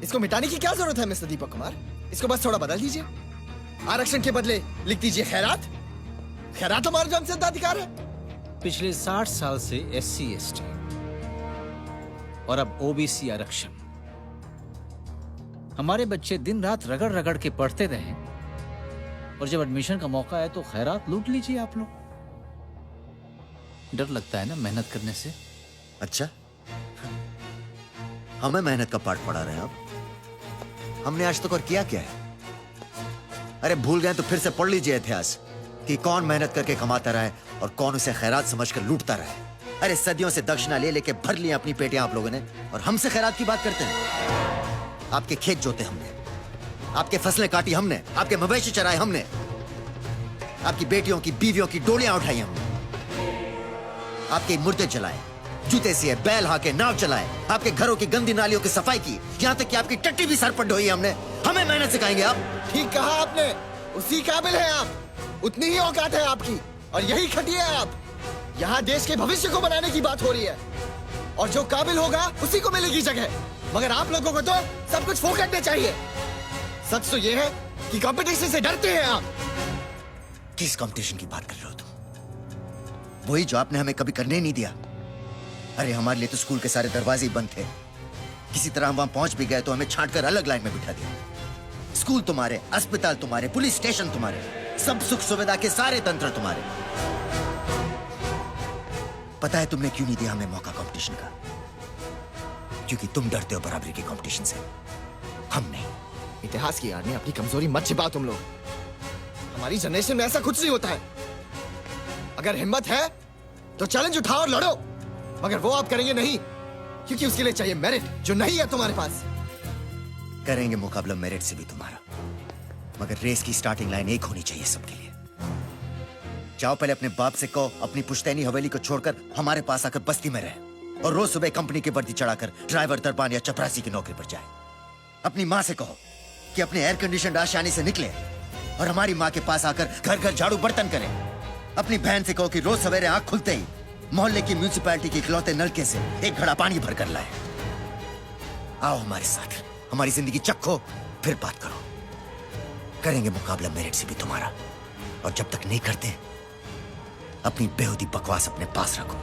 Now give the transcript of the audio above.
इसको मिटाने की क्या जरूरत है मिस्टर दीपक कुमार? इसको बस थोड़ा बदल दीजिए। आरक्षण के बदले लिख दीजिए खैरात। खैरात हमारा जन्मसिद्ध अधिकार है। पिछले 60 साल से SC ST और अब OBC आरक्षण। हमारे बच्चे दिन रात रगड़ रगड़ के पढ़ते रहे और जब एडमिशन का मौका है तो खैरात लूट लीजिए आप लोग। डर लगता है ना मेहनत करने से? अच्छा, हमें मेहनत का पाठ पढ़ा रहे हैं आप? हमने आज तक और किया क्या है? अरे भूल गए तो फिर से पढ़ लीजिए इतिहास कि कौन मेहनत करके कमाता रहा है और कौन उसे खैरात समझकर लूटता रहा है। अरे सदियों से दक्षिणा ले लेके भर ली अपनी पेटियां आप लोगों ने, और हमसे खैरात की बात करते हैं। आपके खेत जोते हमने, आपके फसलें काटी हमने, आपके मवेशी चराए हमने, आपकी बेटियों की बीवियों की डोलियां उठाई हमने, आपके मुर्दे जलाए, जूते सिए, बैल हाके, नाव चलाए, आपके घरों की गंदी नालियों की सफाई की, यहां तक कि आपकी टट्टी भी सर पर ढोई हमने। हमें मेहनत सिखाएंगे आप? ठीक कहा आपने, उसी काबिल है आप, उतनी ही औकात है आपकी, और यही खटिए आप। यहाँ देश के भविष्य को बनाने की बात हो रही है, और जो काबिल होगा उसी को मिलेगी जगह, मगर आप लोगों को तो सब कुछ फोकट में चाहिए। सच तो ये है कि कंपटीशन से डरते हैं आप। किस कंपटीशन की बात कर रहे हो तुम? वही जो आपने हमें कभी करने नहीं दिया। अरे हमारे लिए तो स्कूल के सारे दरवाजे ही बंद थे, किसी तरह हम वहां पहुंच भी गए तो हमें छांटकर अलग लाइन में बिठा दिया। स्कूल तुम्हारे, अस्पताल तुम्हारे, पुलिस स्टेशन तुम्हारे, सब सुख सुविधा के सारे तंत्र तुम्हारे। पता है तुमने क्यों नहीं दिया हमें मौका कंपटीशन का? क्योंकि तुम डरते हो बराबरी के कंपटीशन से, हम नहीं। इतिहास की याद में अपनी कमजोरी मत छिपाओ तुम लोग। हमारी जनरेशन में ऐसा कुछ नहीं होता है। अगर हिम्मत है तो चैलेंज उठाओ और लड़ो, मगर वो आप करेंगे नहीं, क्योंकि उसके लिए चाहिए मेरिट, जो नहीं है तुम्हारे पास। करेंगे मुकाबला मेरिट से भी तुम्हारा, मगर रेस की स्टार्टिंग लाइन एक होनी चाहिए सबके लिए। जाओ पहले अपने बाप से कहो अपनी पुश्तैनी हवेली को छोड़कर हमारे पास आकर बस्ती में रहे, और रोज सुबह कंपनी की वर्दी चढ़ाकर ड्राइवर, दरबान या चपरासी की नौकरी पर जाए। अपनी माँ से कहो कि अपने एयर कंडीशन आशानी से निकले और हमारी माँ के पास आकर घर घर झाड़ू बर्तन करे। अपनी बहन से कहो कि रोज सवेरे आंख खुलते ही मोहल्ले की म्यूनिसिपैलिटी के इकलौते नलके से एक घड़ा पानी भर कर लाए। आओ हमारे साथ, हमारी जिंदगी चखो, फिर बात करो। करेंगे मुकाबला मेरिट से भी तुम्हारा, और जब तक नहीं करते अपनी बेहूदी बकवास अपने पास रखो।